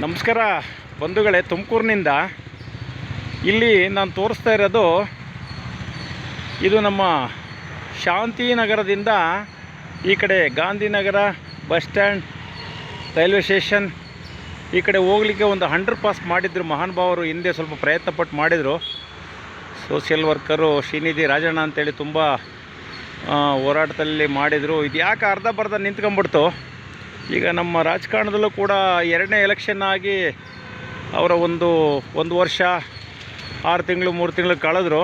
ನಮಸ್ಕಾರ ಬಂಧುಗಳೇ. ತುಮಕೂರಿನಿಂದ ಇಲ್ಲಿ ನಾನು ತೋರಿಸ್ತಾ ಇರೋದು ಇದು ನಮ್ಮ ಶಾಂತಿನಗರದಿಂದ ಈ ಕಡೆ Gandhinagar bus stand, railway station ಈ ಕಡೆ ಹೋಗಲಿಕ್ಕೆ ಒಂದು 100 ಪಾಸ್ ಮಾಡಿದ್ರು ಮಹಾನುಭಾವರು. ಹಿಂದೆ ಸ್ವಲ್ಪ ಪ್ರಯತ್ನಪಟ್ಟು ಮಾಡಿದರು. ಸೋಷಿಯಲ್ ವರ್ಕರು ಶ್ರೀನಿಧಿ ರಾಜಣ್ಣ ಅಂತೇಳಿ ತುಂಬ ಹೋರಾಟದಲ್ಲಿ ಮಾಡಿದರು. ಇದು ಯಾಕೆ ಅರ್ಧ ಬರ್ಧ ನಿಂತ್ಕೊಂಡ್ಬಿಡ್ತು. ಈಗ ನಮ್ಮ ರಾಜಕಾರಣದಲ್ಲೂ ಕೂಡ 2ನೇ ಎಲೆಕ್ಷನ್ ಆಗಿ ಅವರ ಒಂದು ವರ್ಷ 6 ತಿಂಗಳು 3 ತಿಂಗಳು ಕಳೆದ್ರು.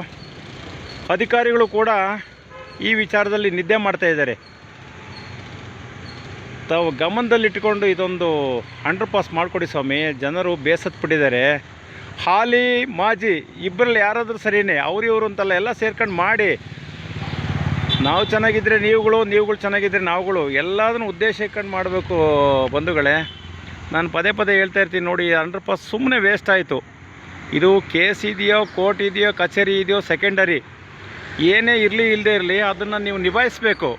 ಅಧಿಕಾರಿಗಳು ಕೂಡ ಈ ವಿಚಾರದಲ್ಲಿ ನಿದ್ದೆ ಮಾಡ್ತಾಯಿದ್ದಾರೆ. ತಾವು ಗಮನದಲ್ಲಿಟ್ಟುಕೊಂಡು ಇದೊಂದು 100 ಪಾಸ್ ಮಾಡಿಕೊಡಿ ಸ್ವಾಮಿ. ಜನರು ಬೇಸತ್ಬಿಟ್ಟಿದ್ದಾರೆ. ಹಾಲಿ ಮಾಜಿ ಇಬ್ಬರಲ್ಲಿ ಯಾರಾದರೂ ಸರಿಯೇ, ಇವರು ಅಂತಲ್ಲ, ಎಲ್ಲ ಸೇರ್ಕೊಂಡು ಮಾಡಿ. ನಾವು ಚೆನ್ನಾಗಿದ್ದರೆ ನೀವುಗಳು ಚೆನ್ನಾಗಿದ್ದರೆ ನಾವುಗಳು, ಎಲ್ಲದನ್ನು ಉದ್ದೇಶ ಇಟ್ಕೊಂಡು ಮಾಡಬೇಕು ಬಂಧುಗಳೇ. ನಾನು ಪದೇ ಪದೇ ಹೇಳ್ತಾ ಇರ್ತೀನಿ ನೋಡಿ, 100 ಪಾಸ್ ಸುಮ್ಮನೆ ವೇಸ್ಟ್ ಆಯಿತು. ಇದು ಕೇಸ್ ಇದೆಯೋ, ಕೋರ್ಟ್ ಇದೆಯೋ, ಕಚೇರಿ ಇದೆಯೋ ಸೆಕೆಂಡರಿ, ಏನೇ ಇರಲಿ ಇಲ್ಲದೇ ಇರಲಿ ಅದನ್ನು ನೀವು ನಿಭಾಯಿಸಬೇಕು.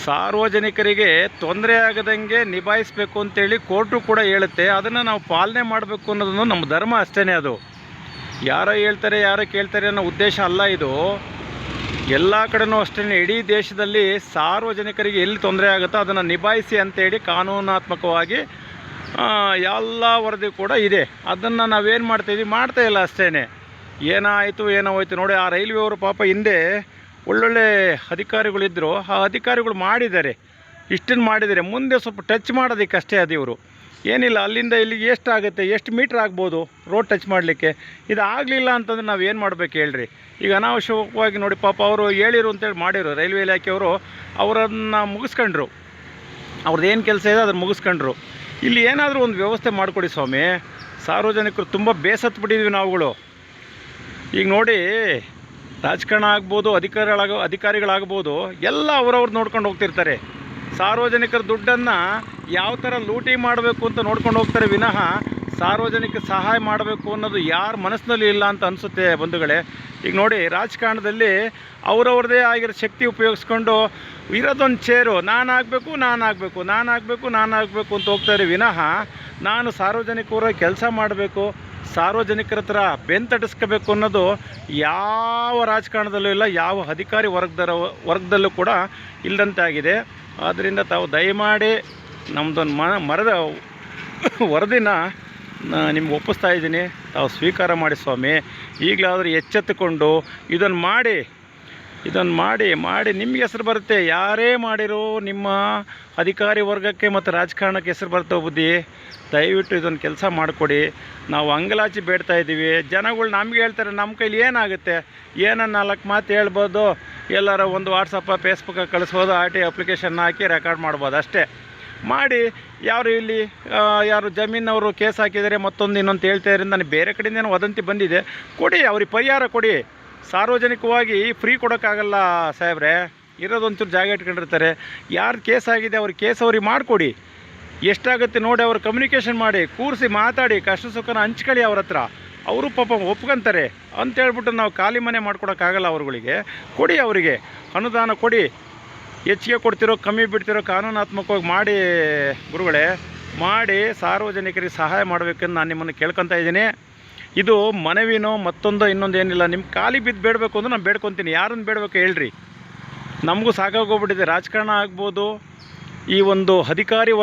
ಸಾರ್ವಜನಿಕರಿಗೆ ತೊಂದರೆ ಆಗದಂಗೆ ನಿಭಾಯಿಸಬೇಕು ಅಂತೇಳಿ ಕೋರ್ಟು ಕೂಡ ಹೇಳುತ್ತೆ. ಅದನ್ನು ನಾವು ಪಾಲನೆ ಮಾಡಬೇಕು ಅನ್ನೋದನ್ನು ನಮ್ಮ ಧರ್ಮ ಅಷ್ಟೇ. ಅದು ಯಾರೋ ಹೇಳ್ತಾರೆ ಯಾರೋ ಕೇಳ್ತಾರೆ ಅನ್ನೋ ಉದ್ದೇಶ ಅಲ್ಲ. ಇದು ಎಲ್ಲ ಕಡೆನೂ ಅಷ್ಟೇ. ಇಡೀ ದೇಶದಲ್ಲಿ ಸಾರ್ವಜನಿಕರಿಗೆ ಎಲ್ಲಿ ತೊಂದರೆ ಆಗುತ್ತೋ ಅದನ್ನು ನಿಭಾಯಿಸಿ ಅಂತೇಳಿ ಕಾನೂನಾತ್ಮಕವಾಗಿ ಎಲ್ಲ ವರದಿ ಕೂಡ ಇದೆ. ಅದನ್ನು ನಾವೇನು ಮಾಡ್ತಾಯಿದ್ದೀವಿ, ಮಾಡ್ತಾಯಿಲ್ಲ ಅಷ್ಟೇ. ಏನಾಯಿತು ಏನೋ ಹೋಯ್ತು ನೋಡಿ. ಆ ರೈಲ್ವೆ ಅವರು ಪಾಪ ಹಿಂದೆ ಒಳ್ಳೊಳ್ಳೆ ಅಧಿಕಾರಿಗಳಿದ್ದರು. ಆ ಅಧಿಕಾರಿಗಳು ಮಾಡಿದ್ದಾರೆ, ಇಷ್ಟನ್ನು ಮಾಡಿದ್ದಾರೆ. ಮುಂದೆ ಸ್ವಲ್ಪ ಟಚ್ ಮಾಡೋದಕ್ಕಷ್ಟೇ ಅದು. ಇವರು ಏನಿಲ್ಲ, ಅಲ್ಲಿಂದ ಇಲ್ಲಿಗೆ ಎಷ್ಟಾಗುತ್ತೆ, ಎಷ್ಟು ಮೀಟ್ರ್ ಆಗ್ಬೋದು ರೋಡ್ ಟಚ್ ಮಾಡಲಿಕ್ಕೆ. ಇದು ಆಗಲಿಲ್ಲ ಅಂತಂದ್ರೆ ನಾವು ಏನು ಮಾಡಬೇಕು ಹೇಳ್ರಿ. ಈಗ ಅನಾವಶ್ಯಕವಾಗಿ ನೋಡಿ ಪಾಪ ಅವರು ಹೇಳಿರು ಅಂತೇಳಿ ಮಾಡಿರು. ರೈಲ್ವೆ ಇಲಾಖೆಯವರು ಅವರನ್ನು ಮುಗಿಸ್ಕೊಂಡ್ರು. ಅವ್ರದ್ದು ಏನು ಕೆಲಸ ಇದೆ ಅದನ್ನು ಮುಗಿಸ್ಕೊಂಡ್ರು. ಇಲ್ಲಿ ಏನಾದರೂ ಒಂದು ವ್ಯವಸ್ಥೆ ಮಾಡಿಕೊಡಿ ಸ್ವಾಮಿ. ಸಾರ್ವಜನಿಕರು ತುಂಬ ಬೇಸತ್ಬಿಟ್ಟಿದ್ವಿ ನಾವುಗಳು. ಈಗ ನೋಡಿ, ರಾಜಕಾರಣ ಆಗ್ಬೋದು, ಅಧಿಕಾರಿಗಳಾಗ್ಬೋದು, ಎಲ್ಲ ಅವರವ್ರು ನೋಡ್ಕೊಂಡು ಹೋಗ್ತಿರ್ತಾರೆ. ಸಾರ್ವಜನಿಕರ ದುಡ್ಡನ್ನು ಯಾವ ಥರ ಲೂಟಿ ಮಾಡಬೇಕು ಅಂತ ನೋಡ್ಕೊಂಡು ಹೋಗ್ತಾರೆ ವಿನಃ ಸಾರ್ವಜನಿಕ ಸಹಾಯ ಮಾಡಬೇಕು ಅನ್ನೋದು ಯಾರ ಮನಸ್ಸಿನಲ್ಲಿ ಇಲ್ಲ ಅಂತ ಅನಿಸುತ್ತೆ ಬಂಧುಗಳೇ. ಈಗ ನೋಡಿ, ರಾಜಕಾರಣದಲ್ಲಿ ಅವರವ್ರದ್ದೇ ಆಗಿರೋ ಶಕ್ತಿ ಉಪಯೋಗಿಸ್ಕೊಂಡು ಇರೋದೊಂದು ಚೇರು, ನಾನಾಗಬೇಕು ಅಂತ ಹೋಗ್ತಾರೆ ವಿನಃ ನಾನು ಸಾರ್ವಜನಿಕರ ಕೆಲಸ ಮಾಡಬೇಕು, ಸಾರ್ವಜನಿಕರ ಹತ್ರ ಬೆಂತಟಿಸ್ಕೋಬೇಕು ಅನ್ನೋದು ಯಾವ ರಾಜಕಾರಣದಲ್ಲೂ ಇಲ್ಲ, ಯಾವ ಅಧಿಕಾರಿ ವರ್ಗದಲ್ಲೂ ಕೂಡ ಇಲ್ಲದಂತೆ ಆಗಿದೆ. ಆದ್ದರಿಂದ ತಾವು ದಯಮಾಡಿ ನಮ್ಮದೊಂದು ಮರದ ವರದಿನ ನಿಮ್ಗೆ ಒಪ್ಪಿಸ್ತಾ ಇದ್ದೀನಿ. ತಾವು ಸ್ವೀಕಾರ ಮಾಡಿ ಸ್ವಾಮಿ. ಈಗಲಾದರೂ ಎಚ್ಚೆತ್ತುಕೊಂಡು ಇದನ್ನು ಮಾಡಿ ನಿಮಗೆ ಹೆಸರು ಬರುತ್ತೆ. ಯಾರೇ ಮಾಡಿರೋ ನಿಮ್ಮ ಅಧಿಕಾರಿ ವರ್ಗಕ್ಕೆ ಮತ್ತು ರಾಜಕಾರಣಕ್ಕೆ ಹೆಸರು ಬರ್ತವೆ ಬುದ್ಧಿ. ದಯವಿಟ್ಟು ಇದೊಂದು ಕೆಲಸ ಮಾಡಿಕೊಡಿ. ನಾವು ಅಂಗಲಾಚಿ ಬೇಡ್ತಾ ಇದ್ದೀವಿ. ಜನಗಳು ನಮಗೆ ಹೇಳ್ತಾರೆ, ನಮ್ಮ ಕೈಲಿ ಏನಾಗುತ್ತೆ, ಏನನ್ನ 4 ಮಾತು ಹೇಳ್ಬೋದು, ಎಲ್ಲರ ಒಂದು ವಾಟ್ಸಪ್ಪ ಫೇಸ್ಬುಕ್ಕಾಗಿ ಕಳಿಸ್ಬೋದು, RTI ಅಪ್ಲಿಕೇಶನ್ ಹಾಕಿ ರೆಕಾರ್ಡ್ ಮಾಡ್ಬೋದು ಅಷ್ಟೇ. ಮಾಡಿ ಯಾರು ಜಮೀನವರು ಕೇಸ್ ಹಾಕಿದರೆ ಮತ್ತೊಂದು ಇನ್ನೊಂದು ಹೇಳ್ತಾಯಿದ್ರೆ ನನಗೆ ಬೇರೆ ಕಡೆಯಿಂದ ಏನೋ ವದಂತಿ ಬಂದಿದೆ, ಕೊಡಿ, ಅವ್ರಿಗೆ ಪರಿಹಾರ ಕೊಡಿ. ಸಾರ್ವಜನಿಕವಾಗಿ ಫ್ರೀ ಕೊಡೋಕ್ಕಾಗಲ್ಲ ಸಾಹೇಬ್ರೆ. ಇರೋದೊಂಚೂರು ಜಾಗ ಇಟ್ಕೊಂಡಿರ್ತಾರೆ. ಯಾರು ಕೇಸ್ ಆಗಿದೆ ಅವ್ರಿಗೆ ಕೇಸ್ ಅವ್ರಿಗೆ ಮಾಡಿಕೊಡಿ. ಎಷ್ಟಾಗುತ್ತೆ ನೋಡಿ, ಅವ್ರು ಕಮ್ಯುನಿಕೇಷನ್ ಮಾಡಿ, ಕೂರಿಸಿ ಮಾತಾಡಿ, ಕಷ್ಟ ಸುಖನ ಹಂಚ್ಕೊಳ್ಳಿ ಅವ್ರ ಹತ್ರ. ಅವರು ಪಾಪ ಒಪ್ಕೊಂತಾರೆ ಅಂತೇಳ್ಬಿಟ್ಟು ನಾವು ಖಾಲಿ ಮನೆ ಮಾಡ್ಕೊಡೋಕ್ಕಾಗಲ್ಲ. ಅವ್ರುಗಳಿಗೆ ಕೊಡಿ, ಅವರಿಗೆ ಅನುದಾನ ಕೊಡಿ. ಹೆಚ್ಚಿಗೆ ಕೊಡ್ತಿರೋ ಕಮ್ಮಿ ಬಿಡ್ತಿರೋ ಕಾನೂನಾತ್ಮಕವಾಗಿ ಮಾಡಿ ಗುರುಗಳೇ, ಮಾಡಿ ಸಾರ್ವಜನಿಕರಿಗೆ ಸಹಾಯ ಮಾಡಬೇಕೆಂದು ನಾನು ನಿಮ್ಮನ್ನು ಕೇಳ್ಕೊತಾ ಇದ್ದೀನಿ. ಇದು ಮನವಿನೋ ಮತ್ತೊಂದೋ ಇನ್ನೊಂದು ಏನಿಲ್ಲ. ನಿಮ್ಮ ಖಾಲಿ ಬಿದ್ದು ಬೇಡಬೇಕು ಅಂದ್ರೆ ನಾನು ಬೇಡ್ಕೊತೀನಿ. ಯಾರನ್ನು ಬೇಡಬೇಕು ಹೇಳ್ರಿ. ನಮಗೂ ಸಾಕಾಗೋಗ್ಬಿಟ್ಟಿದೆ. ರಾಜಕಾರಣ ಆಗ್ಬೋದು, ಈ ಒಂದು ಅಧಿಕಾರಿ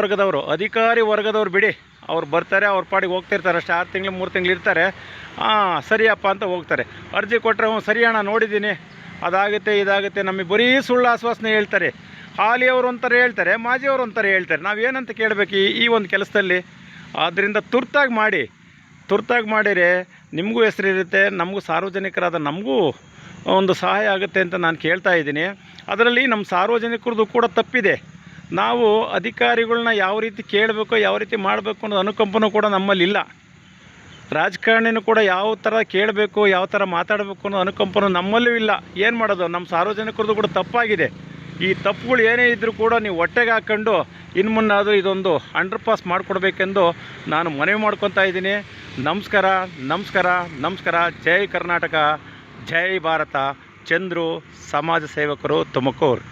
ವರ್ಗದವರು ಬಿಡಿ, ಅವ್ರು ಬರ್ತಾರೆ, ಅವ್ರ ಪಾಡಿಗೆ ಹೋಗ್ತಿರ್ತಾರೆ ಅಷ್ಟೇ. 6 ತಿಂಗಳು 3 ತಿಂಗಳು ಇರ್ತಾರೆ. ಸರಿಯಪ್ಪ ಅಂತ ಹೋಗ್ತಾರೆ. ಅರ್ಜಿ ಕೊಟ್ಟರೆ ಸರಿ ಅಣ್ಣ ನೋಡಿದ್ದೀನಿ, ಅದಾಗುತ್ತೆ ಇದಾಗುತ್ತೆ, ನಮಗೆ ಬರೀ ಸುಳ್ಳು ಆಶ್ವಾಸನೆ ಹೇಳ್ತಾರೆ. ಹಾಲಿಯವರು ಒಂಥರ ಹೇಳ್ತಾರೆ, ಮಾಜಿಯವರು ಒಂಥರ ಹೇಳ್ತಾರೆ. ನಾವೇನಂತ ಕೇಳಬೇಕು ಈ ಒಂದು ಕೆಲಸದಲ್ಲಿ. ಆದ್ದರಿಂದ ತುರ್ತಾಗಿ ಮಾಡಿದರೆ ನಿಮಗೂ ಹೆಸರಿರುತ್ತೆ, ನಮಗೂ ಸಾರ್ವಜನಿಕರಾದ ನಮಗೂ ಒಂದು ಸಹಾಯ ಆಗುತ್ತೆ ಅಂತ ನಾನು ಕೇಳ್ತಾ ಇದ್ದೀನಿ. ಅದರಲ್ಲಿ ನಮ್ಮ ಸಾರ್ವಜನಿಕರದ್ದು ಕೂಡ ತಪ್ಪಿದೆ. ನಾವು ಅಧಿಕಾರಿಗಳನ್ನ ಯಾವ ರೀತಿ ಕೇಳಬೇಕು, ಯಾವ ರೀತಿ ಮಾಡಬೇಕು ಅನ್ನೋದು ಅನುಕಂಪನೂ ಕೂಡ ನಮ್ಮಲ್ಲಿಲ್ಲ. ರಾಜಕಾರಣಿನೂ ಕೂಡ ಯಾವ ಥರ ಕೇಳಬೇಕು, ಯಾವ ಥರ ಮಾತಾಡಬೇಕು ಅನ್ನೋ ಅನುಕಂಪನೂ ನಮ್ಮಲ್ಲೂ ಇಲ್ಲ. ಏನು ಮಾಡೋದು, ನಮ್ಮ ಸಾರ್ವಜನಿಕರದ್ದು ಕೂಡ ತಪ್ಪಾಗಿದೆ. ಈ ತಪ್ಪುಗಳು ಏನೇ ಇದ್ದರೂ ಕೂಡ ನೀವು ಹೊಟ್ಟೆಗೆ ಹಾಕ್ಕೊಂಡು ಇನ್ನು ಮುನ್ನಾದರೂ ಇದೊಂದು 100 ಪಾಸ್ ಮಾಡಿಕೊಡ್ಬೇಕೆಂದು ನಾನು ಮನವಿ ಮಾಡ್ಕೊತಾ ಇದ್ದೀನಿ. ನಮಸ್ಕಾರ. ಜೈ ಕರ್ನಾಟಕ, ಜೈ ಭಾರತ. ಚಂದ್ರು, ಸಮಾಜ ಸೇವಕರು, ತುಮಕೂರು.